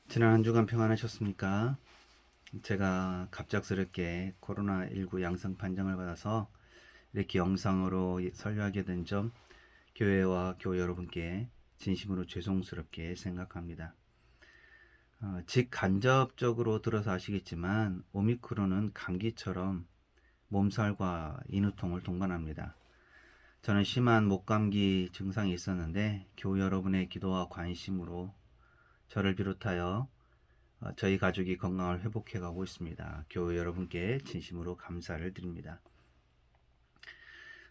지난 한 주간 평안하셨습니까? 제가 갑작스럽게 코로나19 양성 판정을 받아서 이렇게 영상으로 설교하게 된 점 교회와 교회 여러분께 진심으로 죄송스럽게 생각합니다. 직간접적으로 들어서 아시겠지만 오미크론은 감기처럼 몸살과 인후통을 동반합니다. 저는 심한 목감기 증상이 있었는데 교회 여러분의 기도와 관심으로 저를 비롯하여 저희 가족이 건강을 회복해 가고 있습니다. 교회 여러분께 진심으로 감사를 드립니다.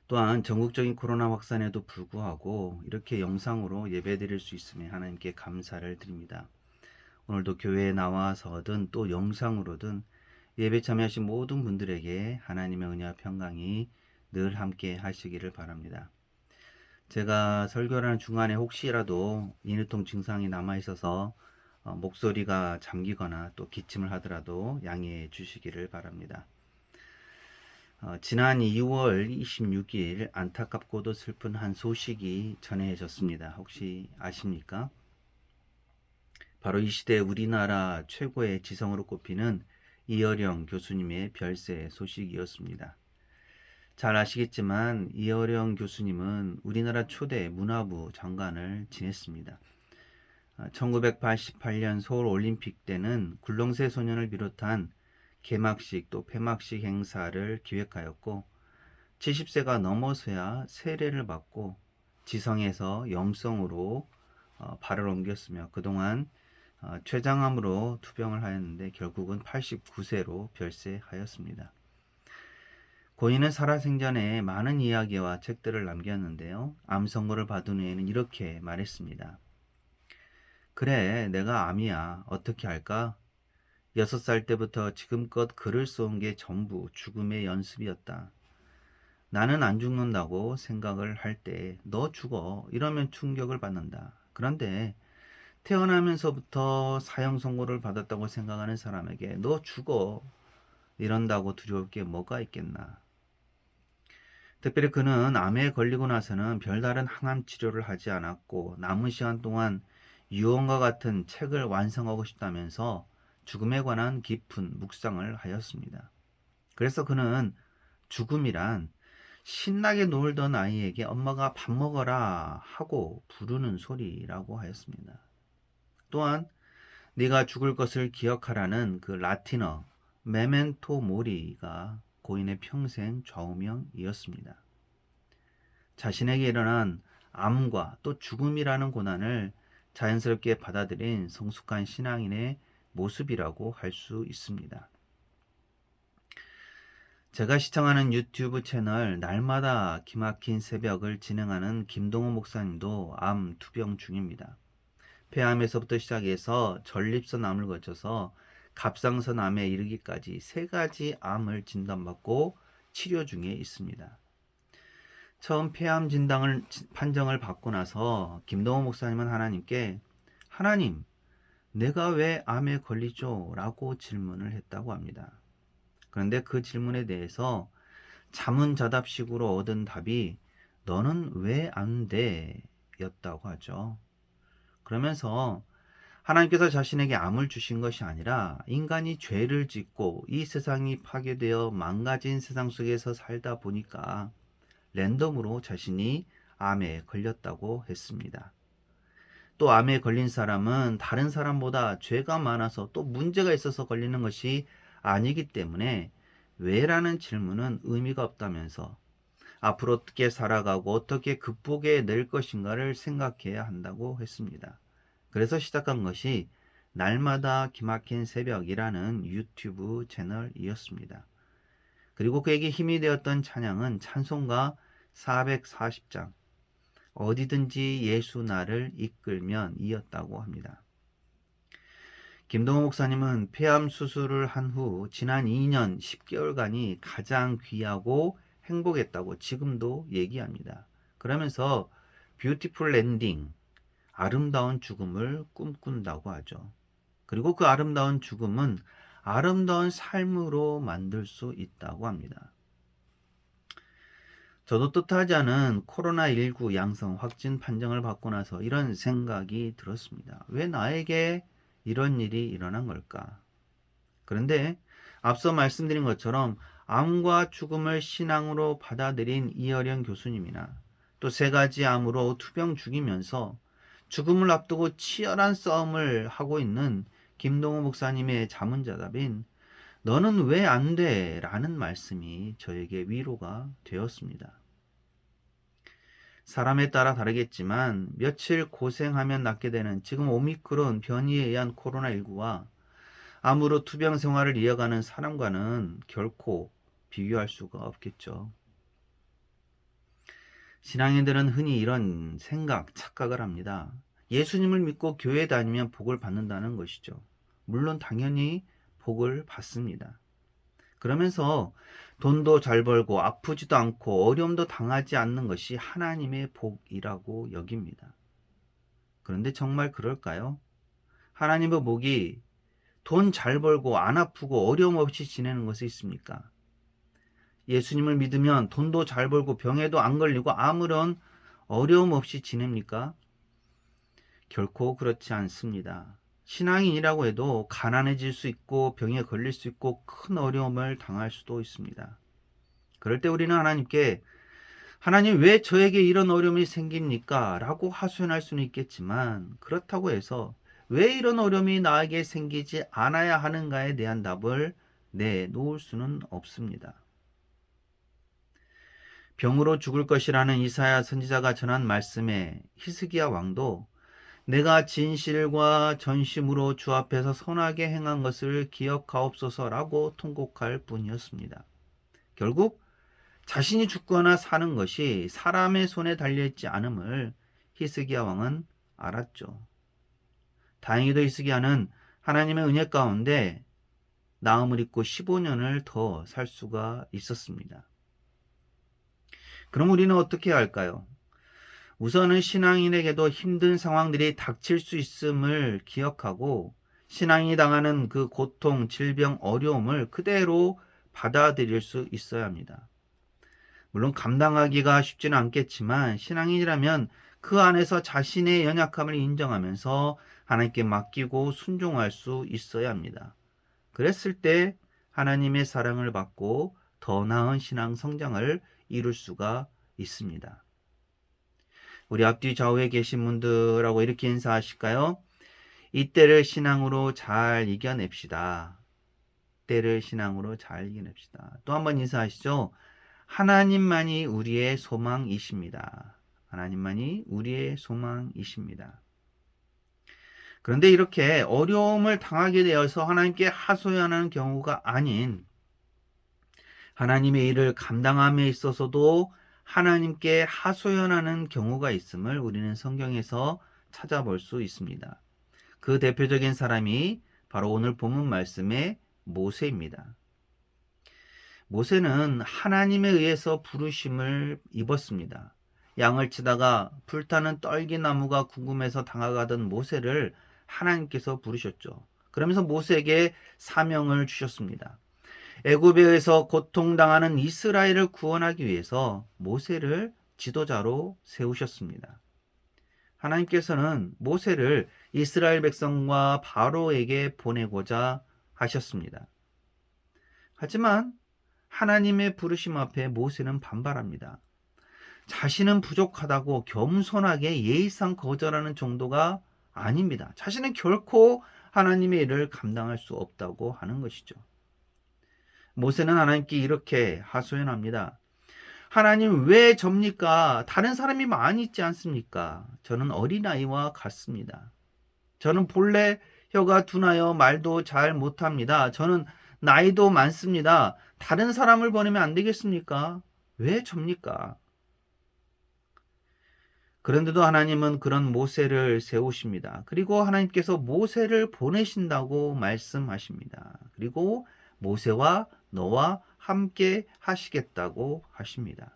또한 전국적인 코로나 확산에도 불구하고 이렇게 영상으로 예배 드릴 수 있음에 하나님께 감사를 드립니다. 오늘도 교회에 나와서든 또 영상으로든 예배 참여하신 모든 분들에게 하나님의 은혜와 평강이 늘 함께 하시기를 바랍니다. 제가 설교하는 중간에 혹시라도 인후통 증상이 남아 있어서 목소리가 잠기거나 또 기침을 하더라도 양해해 주시기를 바랍니다. 지난 2월 26일 안타깝고도 슬픈 한 소식이 전해졌습니다. 혹시 아십니까? 바로 이 시대 우리나라 최고의 지성으로 꼽히는 이어령 교수님의 별세 소식이었습니다. 잘 아시겠지만 이어령 교수님은 우리나라 초대 문화부 장관을 지냈습니다. 1988년 서울올림픽 때는 굴렁쇠 소년을 비롯한 개막식 또 폐막식 행사를 기획하였고 70세가 넘어서야 세례를 받고 지성에서 영성으로 발을 옮겼으며 그동안 췌장암으로 투병을 하였는데 결국은 89세로 별세하였습니다. 고인은 살아생전에 많은 이야기와 책들을 남겼는데요. 암 선고를 받은 후에는 이렇게 말했습니다. 그래, 내가 암이야. 어떻게 할까? 6살 때부터 지금껏 글을 써온 게 전부 죽음의 연습이었다. 나는 안 죽는다고 생각을 할 때 너 죽어 이러면 충격을 받는다. 그런데 태어나면서부터 사형 선고를 받았다고 생각하는 사람에게 너 죽어 이런다고 두려울 게 뭐가 있겠나. 특별히 그는 암에 걸리고 나서는 별다른 항암 치료를 하지 않았고 남은 시간 동안 유언과 같은 책을 완성하고 싶다면서 죽음에 관한 깊은 묵상을 하였습니다. 그래서 그는 죽음이란 신나게 놀던 아이에게 엄마가 밥 먹어라 하고 부르는 소리라고 하였습니다. 또한 네가 죽을 것을 기억하라는 그 라틴어 메멘토 모리가 고인의 평생 좌우명이었습니다. 자신에게 일어난 암과 또 죽음이라는 고난을 자연스럽게 받아들인 성숙한 신앙인의 모습이라고 할 수 있습니다. 제가 시청하는 유튜브 채널 날마다 기막힌 새벽을 진행하는 김동호 목사님도 암 투병 중입니다. 폐암에서부터 시작해서 전립선 암을 거쳐서 갑상선 암에 이르기까지 3가지 암을 진단받고 치료 중에 있습니다. 처음 폐암 판정을 받고 나서 김동호 목사님은 하나님께 하나님, 내가 왜 암에 걸리죠? 라고 질문을 했다고 합니다. 그런데 그 질문에 대해서 자문자답식으로 얻은 답이 너는 왜 안 돼? 였다고 하죠. 그러면서 하나님께서 자신에게 암을 주신 것이 아니라 인간이 죄를 짓고 이 세상이 파괴되어 망가진 세상 속에서 살다 보니까 랜덤으로 자신이 암에 걸렸다고 했습니다. 또 암에 걸린 사람은 다른 사람보다 죄가 많아서 또 문제가 있어서 걸리는 것이 아니기 때문에 왜라는 질문은 의미가 없다면서 앞으로 어떻게 살아가고 어떻게 극복해 낼 것인가를 생각해야 한다고 했습니다. 그래서 시작한 것이 날마다 기막힌 새벽이라는 유튜브 채널이었습니다. 그리고 그에게 힘이 되었던 찬양은 찬송가 440장 어디든지 예수 나를 이끌면 이었다고 합니다. 김동호 목사님은 폐암 수술을 한 후 지난 2년 10개월간이 가장 귀하고 행복했다고 지금도 얘기합니다. 그러면서 뷰티풀 랜딩, 아름다운 죽음을 꿈꾼다고 하죠. 그리고 그 아름다운 죽음은 아름다운 삶으로 만들 수 있다고 합니다. 저도 뜻하지 않은 코로나19 양성 확진 판정을 받고 나서 이런 생각이 들었습니다. 왜 나에게 이런 일이 일어난 걸까? 그런데 앞서 말씀드린 것처럼 암과 죽음을 신앙으로 받아들인 이어령 교수님이나 또 세 가지 암으로 투병 중이면서 죽음을 앞두고 치열한 싸움을 하고 있는 김동호 목사님의 자문자답인 너는 왜 안 돼? 라는 말씀이 저에게 위로가 되었습니다. 사람에 따라 다르겠지만 며칠 고생하면 낫게 되는 지금 오미크론 변이에 의한 코로나19와 암으로 투병 생활을 이어가는 사람과는 결코 비교할 수가 없겠죠. 신앙인들은 흔히 이런 생각, 착각을 합니다. 예수님을 믿고 교회 다니면 복을 받는다는 것이죠. 물론 당연히 복을 받습니다. 그러면서 돈도 잘 벌고 아프지도 않고 어려움도 당하지 않는 것이 하나님의 복이라고 여깁니다. 그런데 정말 그럴까요? 하나님의 복이 돈 잘 벌고 안 아프고 어려움 없이 지내는 것이 있습니까? 예수님을 믿으면 돈도 잘 벌고 병에도 안 걸리고 아무런 어려움 없이 지냅니까? 결코 그렇지 않습니다. 신앙인이라고 해도 가난해질 수 있고 병에 걸릴 수 있고 큰 어려움을 당할 수도 있습니다. 그럴 때 우리는 하나님께 하나님 왜 저에게 이런 어려움이 생깁니까? 라고 하소연할 수는 있겠지만 그렇다고 해서 왜 이런 어려움이 나에게 생기지 않아야 하는가에 대한 답을 내놓을 수는 없습니다. 병으로 죽을 것이라는 이사야 선지자가 전한 말씀에 히스기야 왕도 내가 진실과 전심으로 주 앞에서 선하게 행한 것을 기억하옵소서라고 통곡할 뿐이었습니다. 결국 자신이 죽거나 사는 것이 사람의 손에 달려있지 않음을 히스기야 왕은 알았죠. 다행히도 히스기야는 하나님의 은혜 가운데 나음을 입고 15년을 더 살 수가 있었습니다. 그럼 우리는 어떻게 해야 할까요? 우선은 신앙인에게도 힘든 상황들이 닥칠 수 있음을 기억하고 신앙인이 당하는 그 고통, 질병, 어려움을 그대로 받아들일 수 있어야 합니다. 물론 감당하기가 쉽지는 않겠지만 신앙인이라면 그 안에서 자신의 연약함을 인정하면서 하나님께 맡기고 순종할 수 있어야 합니다. 그랬을 때 하나님의 사랑을 받고 더 나은 신앙 성장을 이룰 수가 있습니다. 우리 앞뒤 좌우에 계신 분들하고 이렇게 인사하실까요? 이때를 신앙으로 잘 이겨냅시다. 때를 신앙으로 잘 이겨냅시다. 또 한번 인사하시죠. 하나님만이 우리의 소망이십니다. 하나님만이 우리의 소망이십니다. 그런데 이렇게 어려움을 당하게 되어서 하나님께 하소연하는 경우가 아닌 하나님의 일을 감당함에 있어서도 하나님께 하소연하는 경우가 있음을 우리는 성경에서 찾아볼 수 있습니다. 그 대표적인 사람이 바로 오늘 본문 말씀의 모세입니다. 모세는 하나님에 의해서 부르심을 입었습니다. 양을 치다가 불타는 떨기나무가 궁금해서 다가가던 모세를 하나님께서 부르셨죠. 그러면서 모세에게 사명을 주셨습니다. 애굽에서 고통당하는 이스라엘을 구원하기 위해서 모세를 지도자로 세우셨습니다. 하나님께서는 모세를 이스라엘 백성과 바로에게 보내고자 하셨습니다. 하지만 하나님의 부르심 앞에 모세는 반발합니다. 자신은 부족하다고 겸손하게 예의상 거절하는 정도가 아닙니다. 자신은 결코 하나님의 일을 감당할 수 없다고 하는 것이죠. 모세는 하나님께 이렇게 하소연합니다. 하나님 왜 접니까? 다른 사람이 많이 있지 않습니까? 저는 어린아이와 같습니다. 저는 본래 혀가 둔하여 말도 잘 못합니다. 저는 나이도 많습니다. 다른 사람을 보내면 안 되겠습니까? 왜 접니까? 그런데도 하나님은 그런 모세를 세우십니다. 그리고 하나님께서 모세를 보내신다고 말씀하십니다. 그리고 모세와 너와 함께 하시겠다고 하십니다.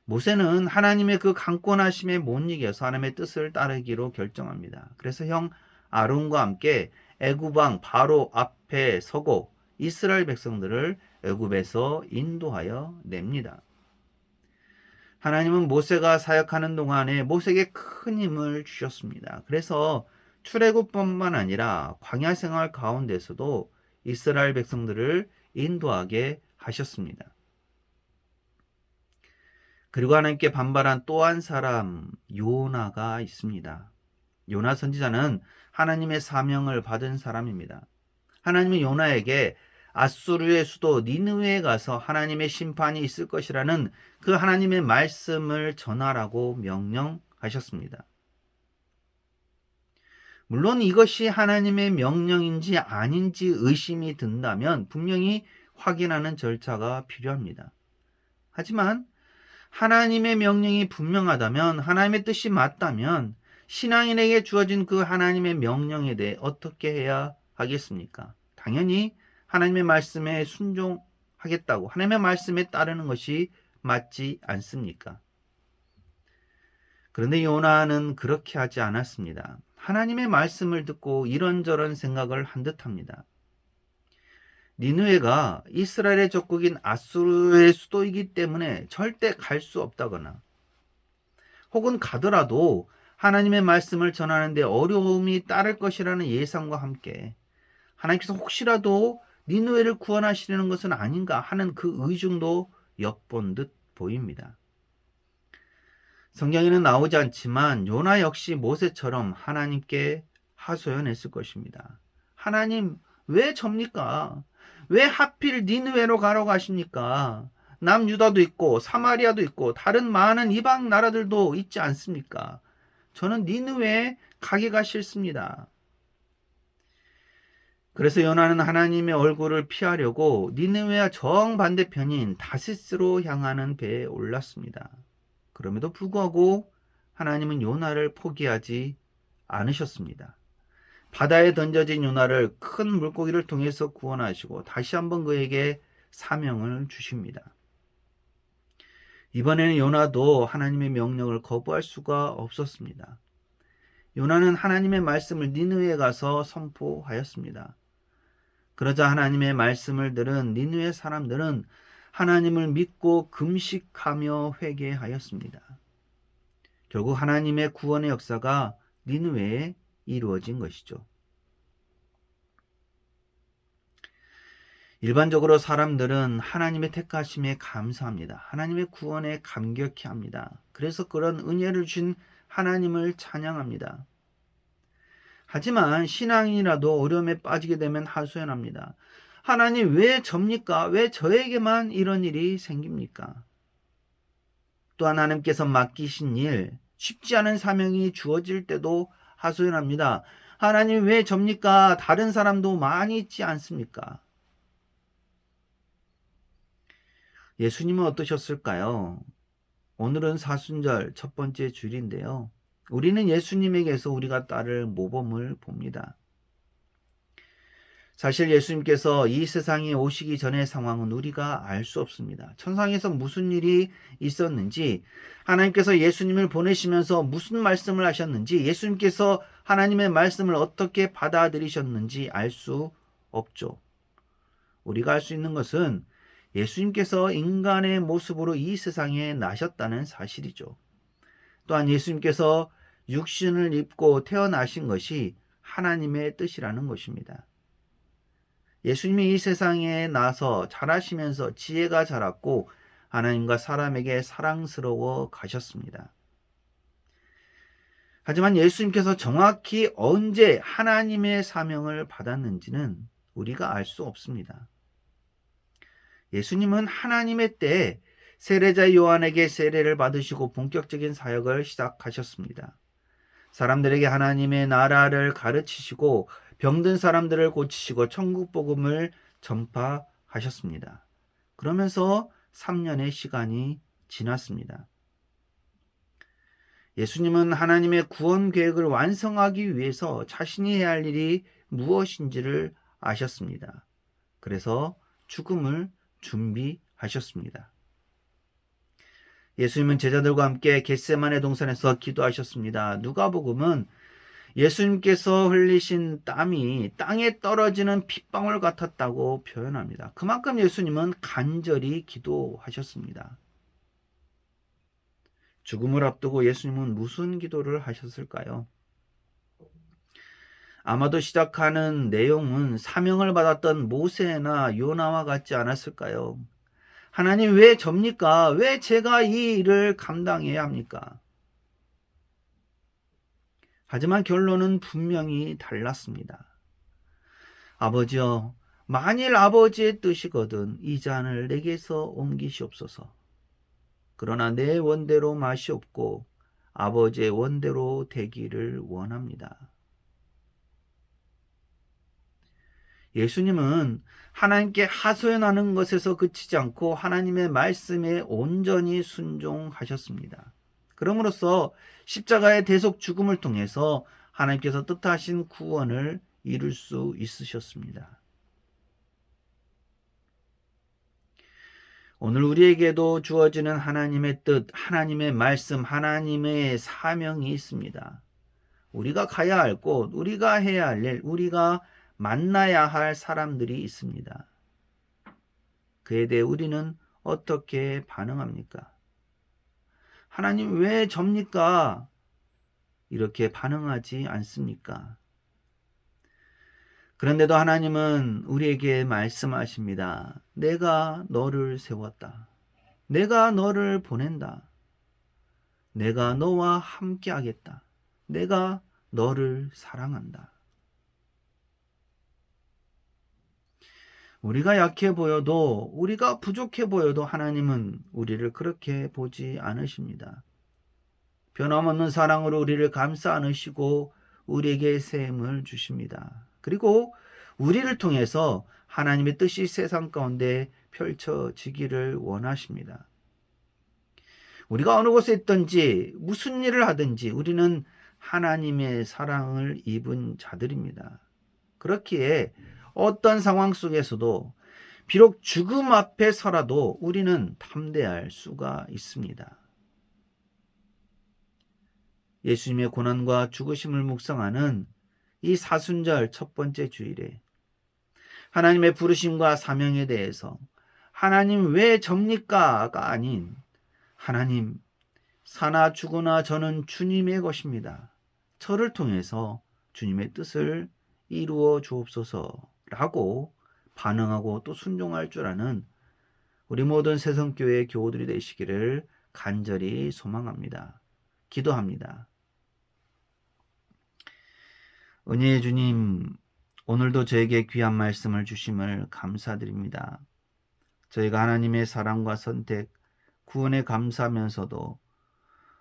모세는 하나님의 그 강권하심에 못 이겨서 하나님의 뜻을 따르기로 결정합니다. 그래서 형 아론과 함께 애굽 왕 바로 앞에 서고 이스라엘 백성들을 애굽에서 인도하여 냅니다. 하나님은 모세가 사역하는 동안에 모세에게 큰 힘을 주셨습니다. 그래서 출애굽뿐만 아니라 광야 생활 가운데서도 이스라엘 백성들을 인도하게 하셨습니다. 그리고 하나님께 반발한 또 한 사람 요나가 있습니다. 요나 선지자는 하나님의 사명을 받은 사람입니다. 하나님은 요나에게 아수르의 수도 니느웨에 가서 하나님의 심판이 있을 것이라는 그 하나님의 말씀을 전하라고 명령하셨습니다. 물론 이것이 하나님의 명령인지 아닌지 의심이 든다면 분명히 확인하는 절차가 필요합니다. 하지만 하나님의 명령이 분명하다면, 하나님의 뜻이 맞다면 신앙인에게 주어진 그 하나님의 명령에 대해 어떻게 해야 하겠습니까? 당연히 하나님의 말씀에 순종하겠다고, 하나님의 말씀에 따르는 것이 맞지 않습니까? 그런데 요나는 그렇게 하지 않았습니다. 하나님의 말씀을 듣고 이런저런 생각을 한 듯합니다. 니느웨가 이스라엘의 적국인 아수르의 수도이기 때문에 절대 갈 수 없다거나, 혹은 가더라도 하나님의 말씀을 전하는데 어려움이 따를 것이라는 예상과 함께 하나님께서 혹시라도 니느웨를 구원하시려는 것은 아닌가 하는 그 의중도 엿본 듯 보입니다. 성경에는 나오지 않지만 요나 역시 모세처럼 하나님께 하소연했을 것입니다. 하나님, 왜 접니까? 왜 하필 니느웨로 가라고 하십니까? 남유다도 있고 사마리아도 있고 다른 많은 이방 나라들도 있지 않습니까? 저는 니느웨에 가기가 싫습니다. 그래서 요나는 하나님의 얼굴을 피하려고 니느웨와 정반대편인 다시스로 향하는 배에 올랐습니다. 그럼에도 불구하고 하나님은 요나를 포기하지 않으셨습니다. 바다에 던져진 요나를 큰 물고기를 통해서 구원하시고 다시 한번 그에게 사명을 주십니다. 이번에는 요나도 하나님의 명령을 거부할 수가 없었습니다. 요나는 하나님의 말씀을 니느웨에 가서 선포하였습니다. 그러자 하나님의 말씀을 들은 니느웨 사람들은 하나님을 믿고 금식하며 회개하였습니다. 결국 하나님의 구원의 역사가 니느웨에 이루어진 것이죠. 일반적으로 사람들은 하나님의 택하심에 감사합니다. 하나님의 구원에 감격해 합니다. 그래서 그런 은혜를 주신 하나님을 찬양합니다. 하지만 신앙인이라도 어려움에 빠지게 되면 하소연합니다. 하나님, 왜 접니까? 왜 저에게만 이런 일이 생깁니까? 또한 하나님께서 맡기신 일, 쉽지 않은 사명이 주어질 때도 하소연합니다. 하나님, 왜 접니까? 다른 사람도 많이 있지 않습니까? 예수님은 어떠셨을까요? 오늘은 사순절 첫 번째 주일인데요. 우리는 예수님에게서 우리가 따를 모범을 봅니다. 사실 예수님께서 이 세상에 오시기 전의 상황은 우리가 알 수 없습니다. 천상에서 무슨 일이 있었는지, 하나님께서 예수님을 보내시면서 무슨 말씀을 하셨는지, 예수님께서 하나님의 말씀을 어떻게 받아들이셨는지 알 수 없죠. 우리가 알 수 있는 것은 예수님께서 인간의 모습으로 이 세상에 나셨다는 사실이죠. 또한 예수님께서 육신을 입고 태어나신 것이 하나님의 뜻이라는 것입니다. 예수님이 이 세상에 나서 자라시면서 지혜가 자랐고 하나님과 사람에게 사랑스러워 가셨습니다. 하지만 예수님께서 정확히 언제 하나님의 사명을 받았는지는 우리가 알 수 없습니다. 예수님은 하나님의 때에 세례자 요한에게 세례를 받으시고 본격적인 사역을 시작하셨습니다. 사람들에게 하나님의 나라를 가르치시고 병든 사람들을 고치시고 천국 복음을 전파하셨습니다. 그러면서 3년의 시간이 지났습니다. 예수님은 하나님의 구원 계획을 완성하기 위해서 자신이 해야 할 일이 무엇인지를 아셨습니다. 그래서 죽음을 준비하셨습니다. 예수님은 제자들과 함께 겟세마네 동산에서 기도하셨습니다. 누가복음은 예수님께서 흘리신 땀이 땅에 떨어지는 핏방울 같았다고 표현합니다. 그만큼 예수님은 간절히 기도하셨습니다. 죽음을 앞두고 예수님은 무슨 기도를 하셨을까요? 아마도 시작하는 내용은 사명을 받았던 모세나 요나와 같지 않았을까요? 하나님 왜 접니까? 왜 제가 이 일을 감당해야 합니까? 하지만 결론은 분명히 달랐습니다. 아버지여, 만일 아버지의 뜻이거든 이 잔을 내게서 옮기시옵소서. 그러나 내 원대로 마시옵고 아버지의 원대로 되기를 원합니다. 예수님은 하나님께 하소연하는 것에서 그치지 않고 하나님의 말씀에 온전히 순종하셨습니다. 그럼으로써 십자가의 대속 죽음을 통해서 하나님께서 뜻하신 구원을 이룰 수 있으셨습니다. 오늘 우리에게도 주어지는 하나님의 뜻, 하나님의 말씀, 하나님의 사명이 있습니다. 우리가 가야 할 곳, 우리가 해야 할 일, 우리가 만나야 할 사람들이 있습니다. 그에 대해 우리는 어떻게 반응합니까? 하나님 왜 접니까? 이렇게 반응하지 않습니까? 그런데도 하나님은 우리에게 말씀하십니다. 내가 너를 세웠다. 내가 너를 보낸다. 내가 너와 함께 하겠다. 내가 너를 사랑한다. 우리가 약해 보여도, 우리가 부족해 보여도 하나님은 우리를 그렇게 보지 않으십니다. 변함없는 사랑으로 우리를 감싸 안으시고 우리에게 새 힘을 주십니다. 그리고 우리를 통해서 하나님의 뜻이 세상 가운데 펼쳐지기를 원하십니다. 우리가 어느 곳에 있든지 무슨 일을 하든지 우리는 하나님의 사랑을 입은 자들입니다. 그렇기에 어떤 상황 속에서도 비록 죽음 앞에 서라도 우리는 담대할 수가 있습니다. 예수님의 고난과 죽으심을 묵상하는 이 사순절 첫 번째 주일에 하나님의 부르심과 사명에 대해서 하나님 왜 접니까가 아닌 하나님 사나 죽으나 저는 주님의 것입니다. 저를 통해서 주님의 뜻을 이루어 주옵소서라고 반응하고 또 순종할 줄 아는 우리 모든 새성교회 교우들이 되시기를 간절히 소망합니다. 기도합니다. 은혜의 주님, 오늘도 저에게 귀한 말씀을 주심을 감사드립니다. 저희가 하나님의 사랑과 선택, 구원에 감사하면서도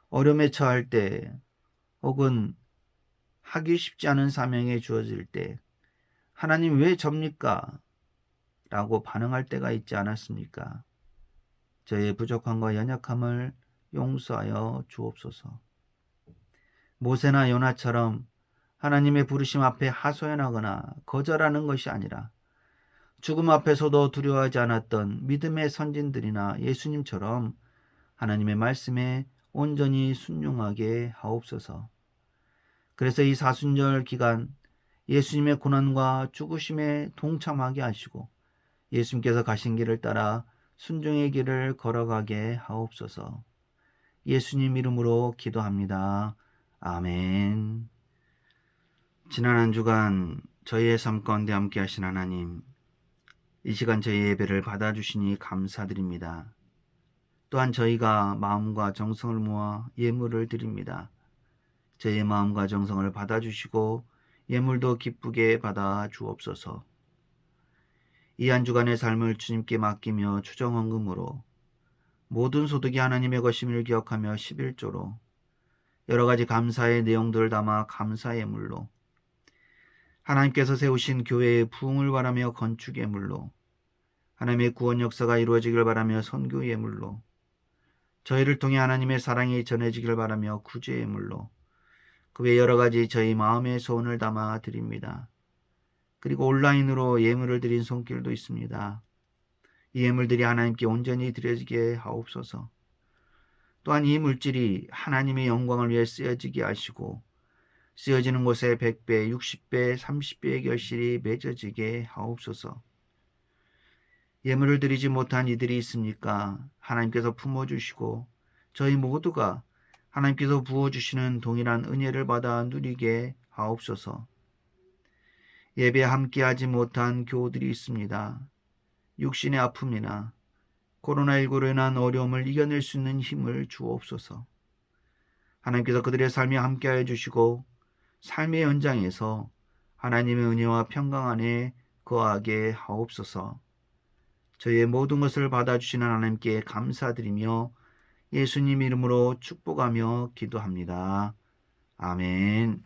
어려움에 처할 때 혹은 하기 쉽지 않은 사명에 주어질 때 하나님 왜 접니까? 라고 반응할 때가 있지 않았습니까? 저의 부족함과 연약함을 용서하여 주옵소서. 모세나 요나처럼 하나님의 부르심 앞에 하소연하거나 거절하는 것이 아니라 죽음 앞에서도 두려워하지 않았던 믿음의 선진들이나 예수님처럼 하나님의 말씀에 온전히 순종하게 하옵소서. 그래서 이 사순절 기간 예수님의 고난과 죽으심에 동참하게 하시고 예수님께서 가신 길을 따라 순종의 길을 걸어가게 하옵소서. 예수님 이름으로 기도합니다. 아멘. 지난 한 주간 저희의 삶 가운데 함께 하신 하나님, 이 시간 저희 예배를 받아주시니 감사드립니다. 또한 저희가 마음과 정성을 모아 예물을 드립니다. 저희의 마음과 정성을 받아주시고 예물도 기쁘게 받아 주옵소서. 이 한 주간의 삶을 주님께 맡기며 추정헌금으로 모든 소득이 하나님의 것임을 기억하며 11조로 여러 가지 감사의 내용들을 담아 감사 예물로 하나님께서 세우신 교회의 부흥을 바라며 건축 예물로 하나님의 구원 역사가 이루어지길 바라며 선교 예물로 저희를 통해 하나님의 사랑이 전해지길 바라며 구제 예물로 그 외 여러 가지 저희 마음의 소원을 담아 드립니다. 그리고 온라인으로 예물을 드린 손길도 있습니다. 이 예물들이 하나님께 온전히 드려지게 하옵소서. 또한 이 물질이 하나님의 영광을 위해 쓰여지게 하시고 쓰여지는 곳에 100배, 60배, 30배의 결실이 맺어지게 하옵소서. 예물을 드리지 못한 이들이 있습니까? 하나님께서 품어주시고 저희 모두가 하나님께서 부어주시는 동일한 은혜를 받아 누리게 하옵소서. 예배 함께하지 못한 교우들이 있습니다. 육신의 아픔이나 코로나19로 인한 어려움을 이겨낼 수 있는 힘을 주옵소서. 하나님께서 그들의 삶에 함께하여 주시고 삶의 현장에서 하나님의 은혜와 평강 안에 거하게 하옵소서. 저희의 모든 것을 받아주시는 하나님께 감사드리며 예수님 이름으로 축복하며 기도합니다. 아멘.